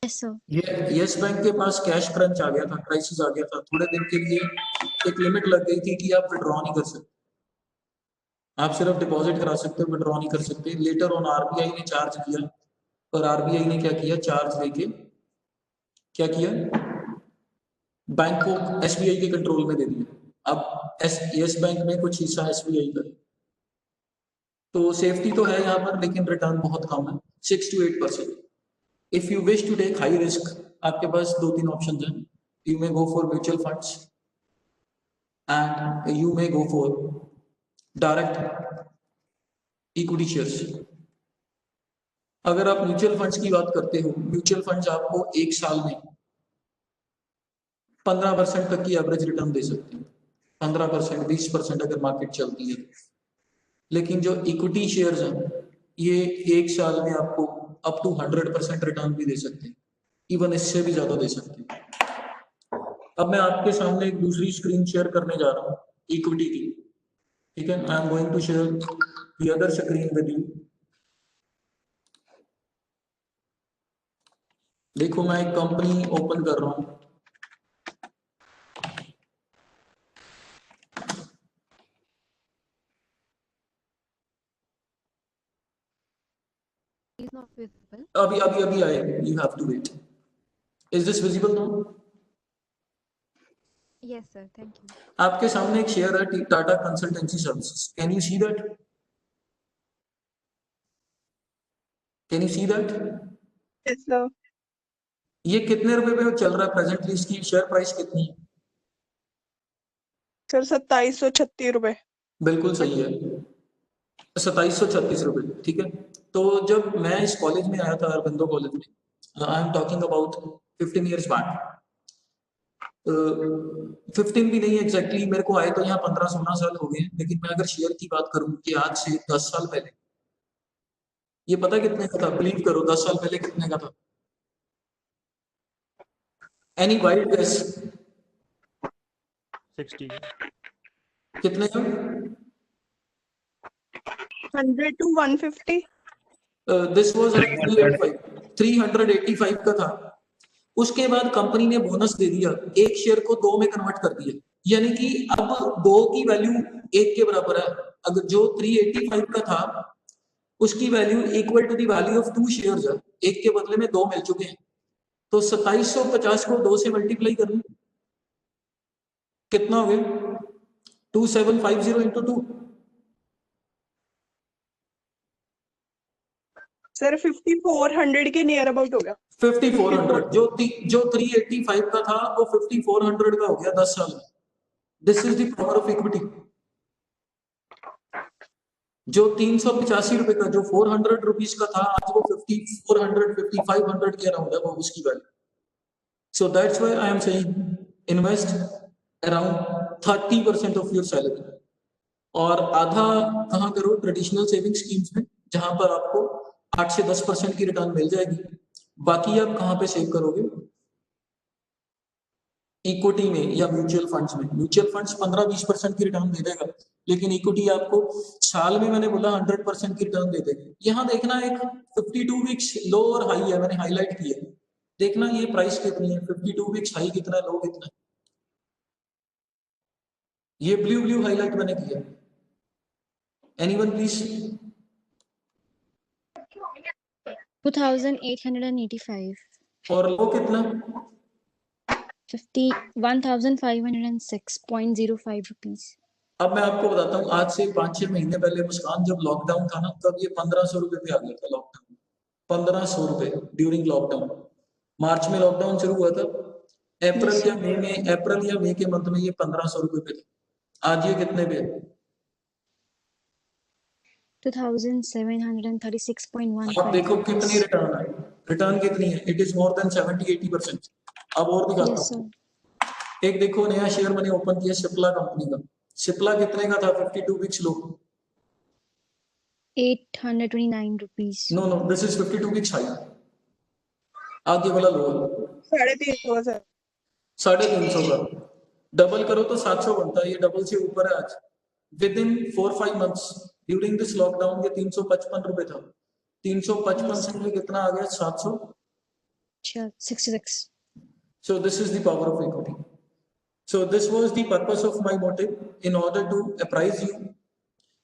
Yes, sir. ये यस बैंक के पास कैश क्रंच आ गया था, क्राइसिस आ गया था, थोड़े दिन के लिए एक लिमिट लग गई थी कि आप विड्रॉ नहीं कर सकते, आप सिर्फ डिपॉजिट करा सकते हो, विड्रॉ नहीं कर सकते। लेटर ऑन आरबीआई ने चार्ज किया, और आरबीआई ने क्या किया, चार्ज लेके क्या किया, बैंक को एसबीआई के कंट्रोल में दे दिया। अब यस बैंक में कुछ हिस्सा एसबीआई का, तो सेफ्टी तो है यहाँ पर, लेकिन रिटर्न बहुत कम है, 6 to 8%। If you wish to take high risk, आपके पास 2-3 ऑप्शंस हैं। You may go for mutual funds and you may go for direct equity shares. अगर आप म्यूचुअल फंड्स की बात करते हो, म्यूचुअल फंड्स आपको एक साल में 15% तक की एवरेज रिटर्न दे सकते हैं, 15%, 20% अगर मार्केट चलती है। लेकिन जो इक्विटी शेयर्स हैं, ये एक साल में आपको अप टू 100% रिटर्न भी दे सकते हैं, इवन इससे भी ज्यादा दे सकते हैं। अब मैं आपके सामने एक दूसरी स्क्रीन शेयर करने जा रहा हूँ इक्विटी की, ठीक है। I am going to share the other screen with you. देखो मैं एक कंपनी ओपन कर रहा हूँ, Is not visible. अभी आएगा, you have to wait. Is this visible now? Yes, sir. Thank you. आपके सामने एक शेयर है Tata consultancy services, can you see that? Can you see that? Yes, sir. ये कितने रुपए पे चल रहा है प्रेजेंटली, इसकी शेयर प्राइस कितनी है? सर 2736 रुपए। बिल्कुल सही है, 2736 रुपए, ठीक है। तो जब मैं इस कॉलेज में आया था, अरबिंदो कॉलेज में, I am talking about 15 years back, 15 भी नहीं एग्जैक्टली, मेरे को आए तो यहाँ 15-16 साल हो गए हैं। लेकिन मैं अगर शेयर की बात करूं कि आज से 10 साल पहले ये पता कितने का था? बिलीव करो, 10 साल पहले कितने का था? Any wild guess? 60। कितने का? 100 to 150। दिस वाज 385 का था। उसके बाद कंपनी ने बोनस दे दिया, एक शेयर को 2 में कन्वर्ट कर दिया, यानी कि अब 2 की वैल्यू 1 के बराबर है। अगर जो 385 का था उसकी value equal to the value of 2 shares है, 1 के बदले में 2 मिल चुके हैं। तो 2750 को 2 से मल्टीप्लाई कर लो, कितना हो गया? 2750 into 2। सर 5400 के नियर अबाउट हो गया। 5400, जो 385 का था वो 5400 का हो गया 10 साल में। This is the power of equity. जो 385 रुपए का, जो 400 रुपीज का था, आज वो 5400 5500 के अराउंड है वो उसकी value. So that's why I am saying invest around 30% of your salary, और आधा कहाँ करो? ट्रेडिशनल सेविंग स्कीम्स में, जहां पर आपको 8 से 10% की रिटर्न मिल जाएगी। बाकी आप कहाँ पे सेव करोगे? इक्विटी में या म्यूचुअल फंड्स में। म्यूचुअल फंड्स 15-20% की रिटर्न दे देगा, लेकिन इक्विटी आपको साल में, मैंने बोला 100% की रिटर्न दे देगी। यहाँ देखना एक 52 वीक्स लो और हाई है, मैंने हाईलाइट किया, देखना ये प्राइस कितनी है, 52 वीक्स हाई कितना है, लो कितना है। ये ब्लू हाईलाइट मैंने किया। Anyone please? 2885, और लो कितना? 1506.05 rupees. अब मैं आपको बताता हूँ, आज से 5-6 महीने पहले मुस्कान, जब लॉकडाउन था ना, तब ये 1500 रुपए पे आ गया था लॉकडाउन, 1500 रुपए ड्यूरिंग लॉकडाउन। मार्च में लॉकडाउन शुरू हुआ था, अप्रैल या मई के मंथ में ये 1500 रुपए पे था। आज ये कितने पे? 2736.15. आप देखो कितनी रिटर्न है, रिटर्न कितनी है? It is more than 70-80%। अब और दिखाता Yes, हूँ, sir. एक देखो नया शेयर मैंने ओपन किया सिप्ला कंपनी का, सिप्ला कितने का था 52 weeks low? 829 rupees. No, this is 52 weeks high, आगे वाला लो है 350 सर। 350 का, डबल करो तो 700 बनता है, ये डबल से ऊपर है आज। With in 4-5 months during this lockdown ये 355 रुपए था, 355 से ये कितना आ गया 700। 66. So this is the power of equity. So this was the purpose of my motive. In order to apprise you,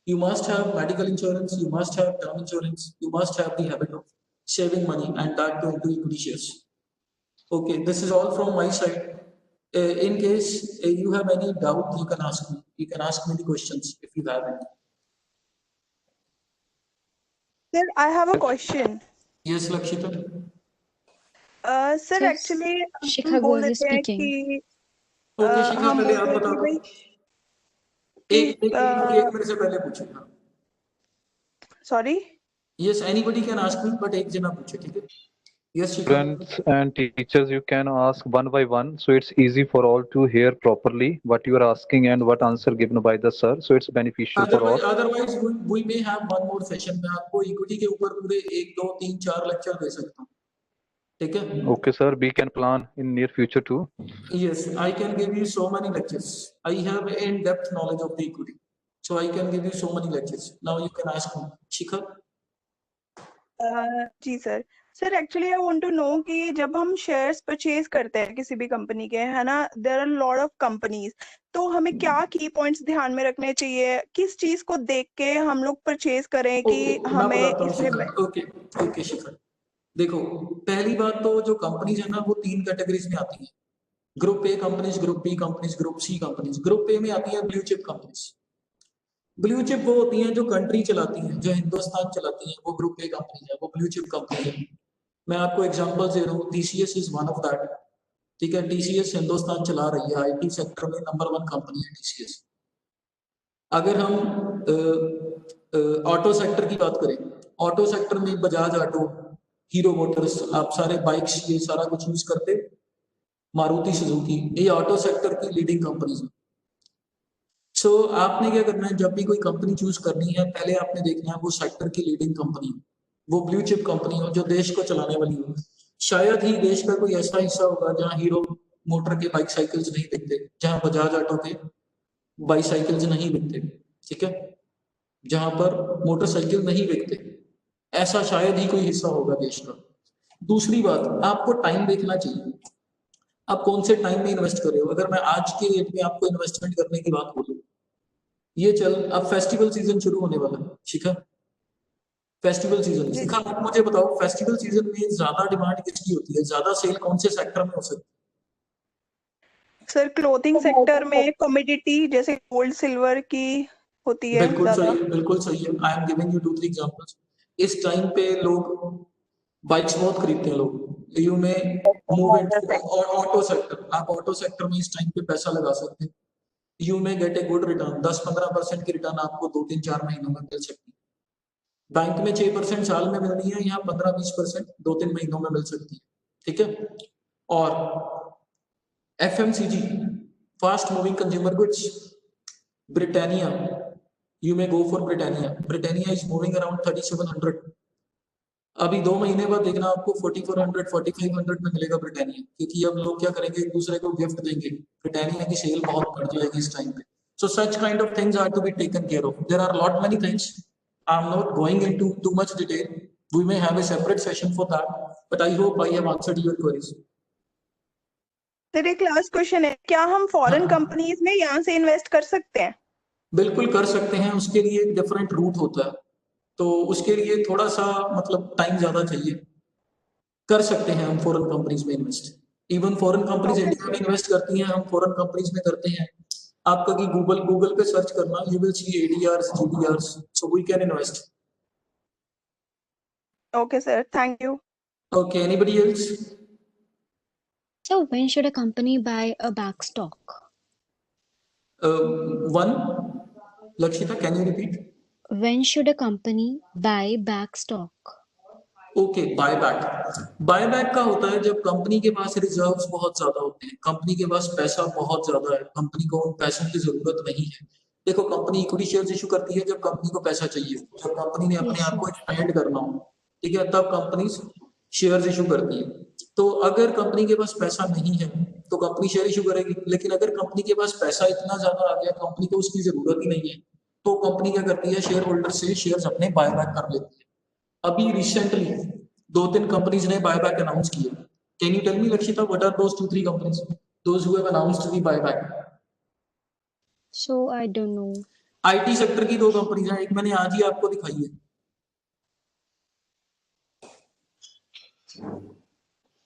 you must have medical insurance, you must have term insurance, you must have the habit of saving money, and that too into equity shares. Okay, this is all from my side. In case you have any doubt, you can ask me. You can ask me the questions if you have any. Sir, I have a question. Yes, Lakshita. Sir Sir, actually Shikha हम बोल Goel is देते हैं speaking. कि Okay, शिखा हम पहले आप बोलते हैं बता कि दो। भाई एक मेरे से पहले पूछो। हाँ। Sorry Yes, anybody can ask me, but एक जना पूछे, ठीक है? Yes, Shikha. Students and teachers, you can ask one by one, so it's easy for all to hear properly what you are asking and what answer given by the sir, so it's beneficial for all. Otherwise, we may have one more session में आपको equity के ऊपर पूरे 1, 2, 3, 4 lecture दे सकता हूँ, ठीक है? Okay, sir, we can plan in near future too. Yes, I can give you so many lectures. I have in-depth knowledge of the equity, so I can give you so many lectures. Now you can ask me, Shikha. जी sir. Sir actually I want to know कि जब हम shares purchase करते हैं किसी भी company के, है ना, there are lot of companies, तो हमें क्या की पॉइंट्स ध्यान में रखने चाहिए, किस चीज को देख के हम लोग परचेज करें कि Okay, मैं हमें बताता हूँ इसमें शिखा। Okay, शिखा। देखो, पहली बात तो जो कंपनीज है ना वो 3 कैटेगरीज में आती है। Group A companies, group B companies, group C companies. Group A में आती है blue chip companies. Blue chip वो होती हैं जो कंट्री चलाती हैं, जो हिंदुस्तान चलाती हैं, वो ग्रुप ए कंपनी है, वो ब्लू चिप कंपनी है। मैं आपको एग्जांपल दे रहा हूँ, TCS is one of that, ठीक है? टीसीएस हिंदुस्तान चला रही है, आईटी सेक्टर में नंबर 1 कंपनी है टीसीएस। अगर हम ऑटो सेक्टर की बात करें, ऑटो सेक्टर में बजाज ऑटो, हीरो मोटर्स, आप सारे बाइक्स ये सारा कुछ यूज करते, मारुति सुजुकी, ये ऑटो सेक्टर की लीडिंग कंपनीज हैं। सो आपने क्या करना है, जब भी कोई कंपनी चूज करनी है, पहले आपने देखना है वो सेक्टर की लीडिंग कंपनी हो, वो ब्लू चिप कंपनी हो जो देश को चलाने वाली हो। शायद ही देश का कोई ऐसा हिस्सा होगा जहाँ हीरो मोटर के बाइक साइकिल्स नहीं बिकते, जहाँ बजाज ऑटो के बाईसाइकिल्स नहीं बिकते, ठीक है? जहां पर मोटरसाइकिल नहीं बिकते, ऐसा शायद ही कोई हिस्सा होगा देश का। दूसरी बात, आपको टाइम देखना चाहिए, आप कौन से टाइम में इन्वेस्ट कर रहे हो। अगर मैं आज के डेट में आपको इन्वेस्टमेंट करने की बात बोलूं, ये चल अब फेस्टिवल सीजन शुरू होने वाला है, शिखा। फेस्टिवल सीजन, शिखा आप मुझे बताओ, फेस्टिवल सीजन में ज्यादा डिमांड किसकी होती है, ज्यादा सेल कौन से सेक्टर में हो सकती है? सर क्लोथिंग सेक्टर में, कमोडिटी जैसे गोल्ड सिल्वर की होती है ज्यादा। बिल्कुल सही है। I am giving you 2-3 examples. इस टाइम पे लोग बाइक्स बहुत खरीदते हैं लोग। यू में मूव इनटू ऑटो सेक्टर, आप ऑटो सेक्टर में इस टाइम पे पैसा लगा सकते हैं। यू में गेट ए गुड रिटर्न, 10-15% की रिटर्न आपको 2-3-4 महीनों में मिल सकती है। बैंक में 6% साल में मिलनी है, यहाँ 15-20% 2-3 महीनों में मिल सकती है, ठीक है? और FMCG, fast moving consumer goods, Britannia, you may go for Britannia is moving around 3700। अभी 2 महीने बाद देखना आपको 4400 4500 में मिलेगा ब्रिटानिया, क्योंकि अब लोग क्या करेंगे, एक दूसरे को गिफ्ट देंगे, ब्रिटानिया की सेल बहुत बढ़ जाएगी इस टाइम पे। So such kind of things are to be taken care of. There are lot many things. I'm not going into too much detail. We may have a separate session for that, but I hope I have answered your queries. Sir एक last question है, क्या हम foreign companies में यहाँ से invest कर सकते हैं? बिल्कुल कर सकते हैं, उसके लिए एक डिफरेंट रूट होता है, तो उसके लिए थोड़ा सा मतलब टाइम ज्यादा चाहिए। कर सकते हैं हम फॉरेन कंपनीज में invest, even foreign companies India में इन्वेस्ट करती हैं, हम फॉरेन कंपनीज में करते हैं। आपका कि गूगल पे सर्च करना, you will see ADRs, GDRs, so we can invest. Okay sir, thank you. Okay, anybody else? So when should a company buy a back stock? One, Lakshita, can you repeat? When should a company buy back stock? Okay, buyback का होता है जब company के पास reserves बहुत ज्यादा होते हैं, company के पास पैसा बहुत ज्यादा है, कंपनी को उन पैसों की जरूरत नहीं है। देखो, कंपनी इक्विटी शेयर्स इशू करती है जब कंपनी को पैसा चाहिए, जब कंपनी ने अपने Yes, आप sir. को एक्सपेंड करना हो, ठीक है, तब कंपनी शेयर्स इशू करती है। तो अगर कंपनी के पास पैसा नहीं है तो कंपनी शेयर इशू करेगी, लेकिन अगर कंपनी के पास पैसा इतना ज्यादा आ गया, कंपनी को उसकी जरूरत ही नहीं है, तो कंपनी क्या करती है, शेयर होल्डर से शेयर्स अपने बायबैक कर लेती है। अभी रिसेंटली 2-3 कंपनीज ने बायबैक अनाउंस किया। Can you tell me Lakshita, what are those 2-3 companies those who have announced the buyback? So I don't know. IT sector की 2 कंपनीज हैं, एक मैंने आज ही आपको दिखाई है।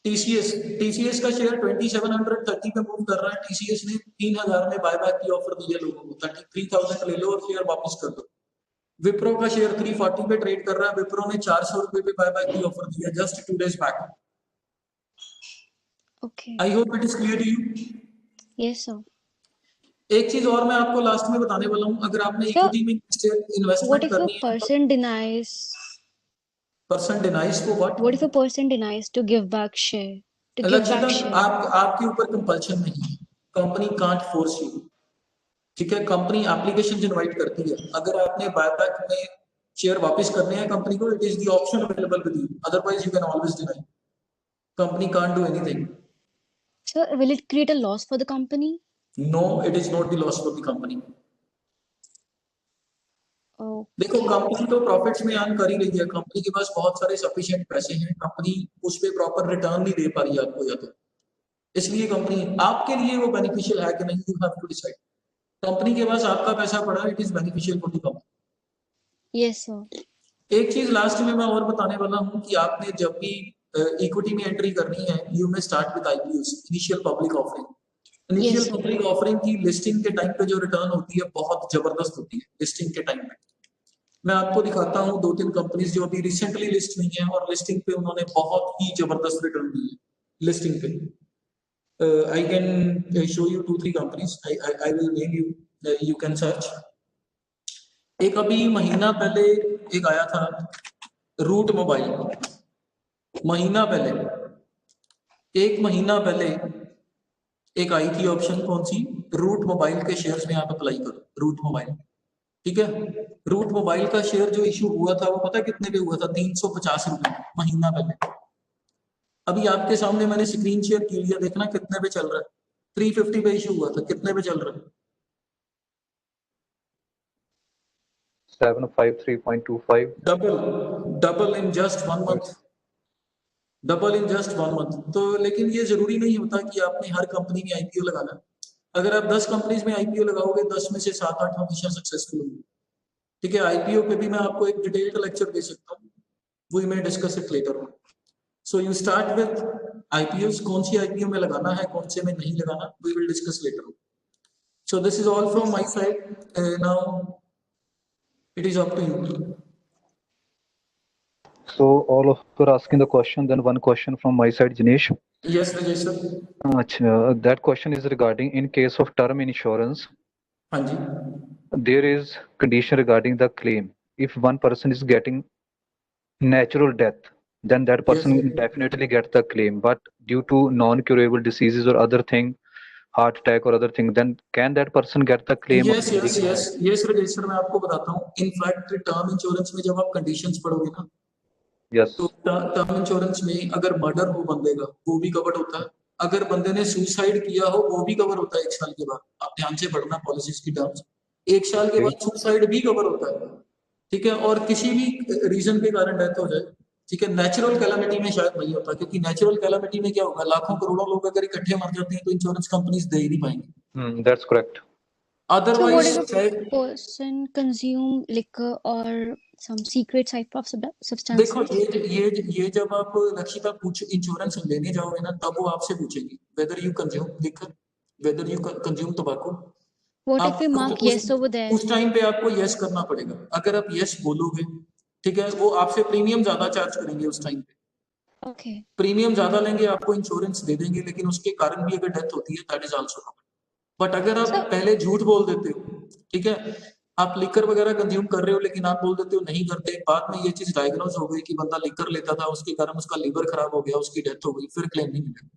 टीसीएस का शेयर 2730 पे मूव कर रहा है। टीसीएस ने 3000 में बायबैक की ऑफर दी है लोगों को, 33,000 ले लो और शेयर वापस कर दो। विप्रो का शेयर 340 पे ट्रेड कर रहा है, विप्रो ने 400 रुपए पे बायबैक की ऑफर दी है जस्ट 2 days बैक। Okay. I hope it is clear to you. Yes, sir. एक चीज और मैं आपको लास्ट में बताने वाला हूं, अगर आपने Sir, इक्विटी में what इन्वेस्टमेंट if a करनी है तो person denies? पर्सन डिनाइज को what? What if a person denies to give back share? To give Lakshita, back share? आपके ऊपर कंपल्शन नहीं है, कंपनी कांट फोर्स यू, ठीक है। कंपनी एप्लीकेशन इनवाइट करती है, अगर आपने बायबैक में शेयर वापस करने हैं कंपनी को, it is the option available with you, otherwise you can always deny. Company can't do anything. Sir, will it create a loss for the company? No, it is not the loss for the company. देखो, Okay. Company तो profits में earn कर ही रही है, company के पास बहुत सारे सफिशिएंट पैसे हैं, कंपनी उस पे प्रॉपर रिटर्न नहीं दे पा रही है आपको, या तो इसलिए कंपनी आपके लिए वो बेनिफिशियल है कि नहीं, you have to decide. Company के पास आपका पैसा पड़ा, it is beneficial for the company. Yes, sir. एक चीज लास्ट में मैं और बताने वाला हूँ कि आपने जब भी इक्विटी में एंट्री करनी है, यू में start with IPO, initial public offering. Initial Yes, sir. Public offering की लिस्टिंग के टाइम पे जो रिटर्न होती है बहुत जबरदस्त होती है। लिस्टिंग के टाइम पे मैं आपको दिखाता हूँ 2-3 कंपनीज जो अभी रिसेंटली लिस्ट हुई हैं और लिस्टिंग पे उन्होंने बहुत ही जबरदस्त रिटर्न दी है लिस्टिंग पे। I can show you 2-3 companies. I will name you. You can search. एक अभी महीना पहले एक आया था रूट मोबाइल, महीना पहले, एक महीना पहले एक आई थी ऑप्शन, कौन सी? रूट मोबाइल के शेयर्स में आप अप्लाई करो, रूट मोबाइल, ठीक है। रूट मोबाइल का शेयर जो इशू हुआ था वो पता है कितने पे हुआ था? 350 रुपए महीना पहले। अभी आपके सामने मैंने स्क्रीन शेयर की है, देखना कितने पे चल रहा है। 350 पे इशू हुआ था, कितने पे चल रहा है? 753.25. Double in just 1 month, double in just 1 month. तो लेकिन ये जरूरी नहीं होता कि आपने हर कंपनी में आईपीओ लगाना है। अगर आप 10 कंपनीज में आईपीओ लगाओगे, 10 में से 7-8 हमेशा सक्सेसफुल होंगे, ठीक है। आईपीओ पे भी मैं आपको एक डिटेल्ड लेक्चर दे सकता हूँ, we may discuss it later on. So you start with IPOs, कौन सी आईपीओ में लगाना है, कौन से में नहीं लगाना, we will discuss later on. So this is all from my side, now it is up to you. So all of you are asking the question, then one question from my side, Jinesh. Yes, Rajesh sir. That question is regarding in case of term insurance, हाँ जी, there is condition regarding the claim. If one person is getting natural death, then that person Yes. will definitely get the claim. But due to non-curable diseases or other thing, heart attack or other thing, then can that person get the claim? Yes yes yes yes Rajesh sir, मैं आपको बताता हूँ। In fact term insurance में जब आप conditions पढ़ोगे ना, Yes. तो टर्म इंश्योरेंस में अगर मर्डर हो बंदे का, वो भी कवर होता है। अगर बंदे ने सुसाइड किया हो, वो भी कवर होता है 1 साल के बाद। आप ध्यान से पढ़ना पॉलिसीज की टर्म्स, 1 साल के बाद सुसाइड भी कवर होता है, ठीक है। और किसी भी रीजन के कारण डेथ हो जाए, ठीक है। नेचुरल कैलामिटी में शायद नहीं होता, क्योंकि नेचुरल कैलामिटी में क्या होगा, लाखों करोड़ों लोग अगर इकट्ठे मर जाते हैं तो इंश्योरेंस कंपनीज दे ही नहीं पाएंगे। That's correct. So what otherwise if a person consume liquor or some secret type of देखो, substances? ये जब आप लक्षिता पूछ इंश्योरेंस लेने जाओगे ना, तब वो आपसे पूछेगी whether you consume liquor, whether you consume tobacco. What if आप we mark yes over there? उस टाइम पे आपको यस करना पड़ेगा। अगर आप यस बोलोगे, ठीक है, वो आपसे प्रीमियम ज्यादा चार्ज करेंगे उस टाइम पे, Okay. प्रीमियम ज्यादा लेंगे, आपको इंश्योरेंस दे देंगे, लेकिन उसके कारण भी अगर डेथ होती है that is also covered. But अगर आप Sir, पहले झूठ बोल देते हो, ठीक है, आप लिकर वगैरह कंज्यूम कर रहे हो लेकिन आप बोल देते हो नहीं करते, बाद में ये चीज डायग्नोज हो गई कि बंदा लिकर लेता था, उसके कारण उसका लीवर खराब हो गया, उसकी डेथ हो गई, फिर क्लेम नहीं मिलेगा।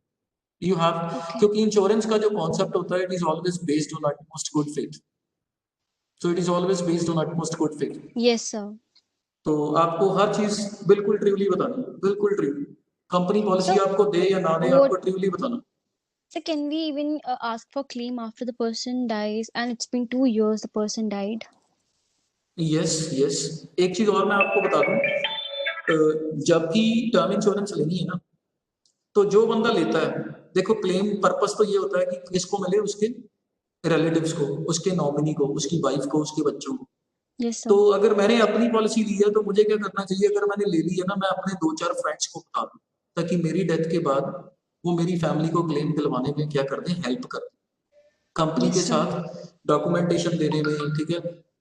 You have, Okay. क्योंकि इंश्योरेंस का जो कॉन्सेप्ट होता है, it is always based on utmost good faith, so it is always based on utmost good faith. Yes, sir. तो आपको हर चीज बिल्कुल ट्रूली बतानी, बिल्कुल ट्रूली, कंपनी पॉलिसी So, आपको दे या ना दे, what? आपको ट्रूली बताना। So, can we even ask for claim after the person dies and it's been 2 years the person died? Yes yes, एक चीज और मैं आपको बता दूं, जब भी टर्म इंश्योरेंस लेनी है ना, तो जो बंदा लेता है, देखो क्लेम पर्पस तो ये होता है कि किसको मिले, उसके रिलेटिव्स को, उसके नॉमिनी को, उसकी वाइफ को, उसके बच्चों को। Yes, तो sir. अगर मैंने अपनी पॉलिसी ली है तो मुझे क्या करना चाहिए, अगर मैंने ले ली है ना, मैं अपने 2-4 फ्रेंड्स को बता दूं, ताकि मेरी डेथ के बाद वो मेरी फैमिली को क्लेम दिलवाने में क्या कर दें, हेल्प कर दें, कंपनी Yes, के sir. साथ डॉक्यूमेंटेशन देने में, ठीक है,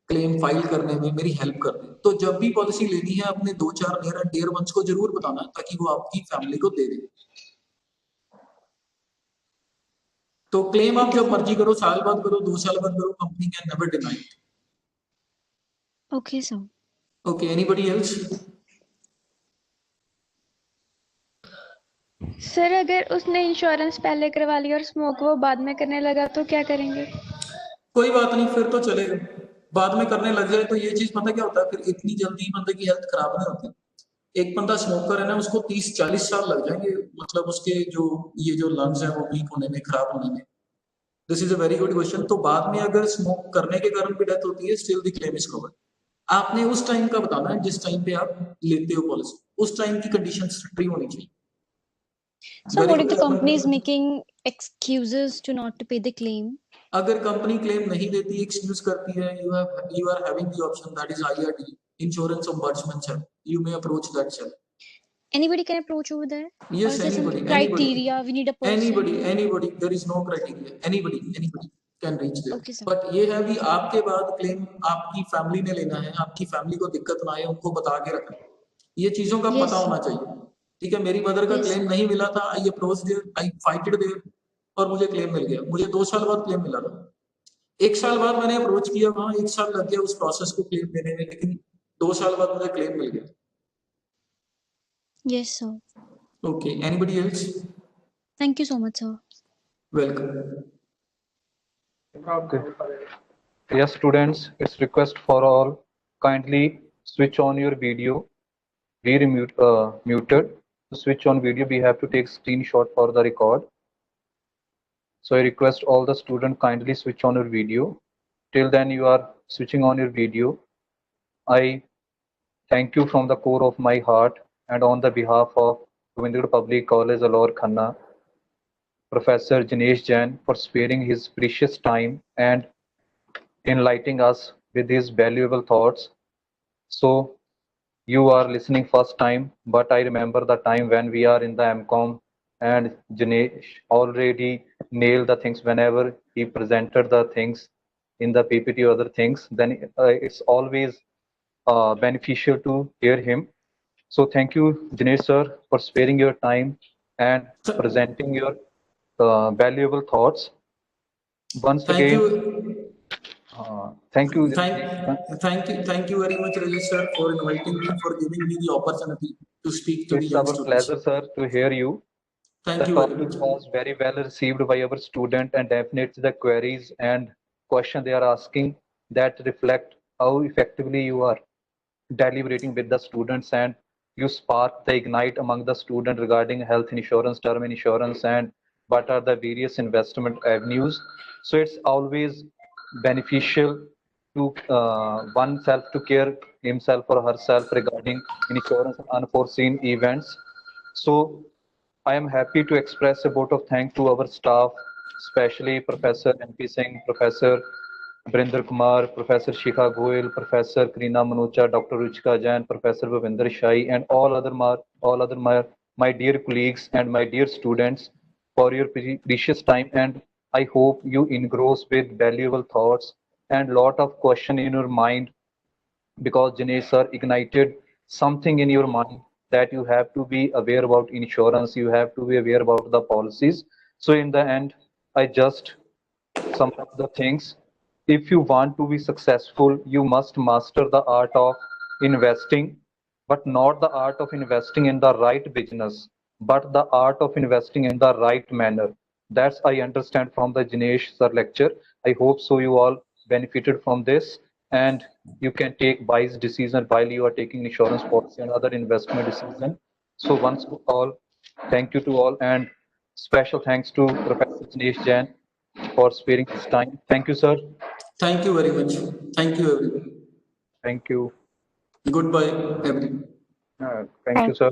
क्लेम फाइल करने में मेरी हेल्प कर दें। तो जब भी पॉलिसी लेनी है, अपने 2-4 नियर एंड डियर वंस को जरूर बताना, ताकि वो आपकी फैमिली को दे दें। तो क्लेम आप Okay, जब sir. मर्जी करो, साल बाद करो, 2 साल बाद करो, company can never deny it. Okay, sir. Okay, anybody else? Sir अगर उसने इंश्योरेंस पहले करवा लिया और स्मोक वो बाद में करने लगा तो क्या करेंगे? कोई बात नहीं, फिर तो चलेगा। बाद में करने लग जाए तो ये चीज पता क्या होता है, फिर इतनी जल्दी बंदे की हेल्थ खराब नहीं होती। एक बंदा स्मोकर है ना, उसको 30-40 साल लग जाएंगे, मतलब उसके जो ये जो लंग्स हैं वो वीक होने में, खराब होने में। This is a very good question. तो बाद में अगर स्मोक करने के कारण भी डेथ होती है, still the claim is covered. आपने उस टाइम का बताना है जिस टाइम पे आप लेते हो पॉलिसी, उस टाइम की कंडीशन फ्री होनी चाहिए। So, very what if the company is good. making excuses to not to pay the claim? अगर कंपनी क्लेम नहीं देती, एक्सक्यूज करती है, you are having the option, that is IRD, insurance ombudsman cell, you may approach that cell. Anybody can approach over there? Or Yes, is there some anybody, criteria? We need a person? anybody, there is no criteria, anybody can reach there. Okay, sir. But ये है कि आपके बाद claim आपकी family ने लेना है, आपकी फैमिली को दिक्कत ना आए, उनको बता के रखना, ये चीजों का Yes, पता होना sir. चाहिए। ठीक है, मेरी मदर का Yes, क्लेम sir. नहीं मिला था, I approach there, I fighted there, और मुझे क्लेम मिल गया। मुझे 2 साल बाद क्लेम मिला था। 1 साल बाद मैंने अप्रोच किया, वहां 1 साल लग गया उस प्रोसेस को क्लेम देने में, लेकिन 2 साल बाद मुझे क्लेम मिल गया। Yes, sir. Okay, anybody else? Thank you so much, sir. Welcome. Okay. Yes, students, it's request for all, kindly switch on your video. We muted. To switch on video, we have to take screenshot for the record. So I request all the students kindly switch on your video. Till then you are switching on your video. I thank you from the core of my heart and on the behalf of Govindagarh Public College, Alor Khanna, Professor Jinesh Jain, for sparing his precious time and enlightening us with his valuable thoughts. So you are listening first time, but I remember the time when we are in the MCOM and Jinesh already nailed the things whenever he presented the things in the PPT or other things, then it's always beneficial to hear him. So thank you, Jinesh sir, for sparing your time and presenting your valuable thoughts. Once Thank again, you. thank you. Thank you very much, Rajesh sir, for inviting me, for giving me the opportunity to speak to the It's young our students. pleasure, sir, to hear you. Thank The you very topic much. was very well received by our student, and definitely the queries and questions they are asking that reflect how effectively you are deliberating with the students, and you spark the ignite among the student regarding health insurance, term insurance, and what are the various investment avenues. So it's always beneficial to oneself to care himself or herself regarding insurance and unforeseen events. So I am happy to express a vote of thanks to our staff, especially Professor N.P. Singh, Professor Brinder Kumar, Professor Shikha Goyal, Professor Karina Manocha, Dr. Ruchika Jain, Professor Bhavinder Shai, and all other my dear colleagues and my dear students for your precious time. And I hope you engross with valuable thoughts and lot of question in your mind, because Jinesh sir ignited something in your mind that you have to be aware about insurance, you have to be aware about the policies. So in the end, I just sum up the things. if you want to be successful, you must master the art of investing, but not the art of investing in the right business, but the art of investing in the right manner. That's I understand from the Jinesh sir lecture. I hope so you all benefited from this, and you can take wise decision while you are taking insurance policy and other investment decision. So once to all, thank you to all, and special thanks to Professor Jinesh Jain for sparing his time. Thank you, sir. Thank you very much. Thank you, everyone. Thank you. Goodbye, everyone. Thank you, sir.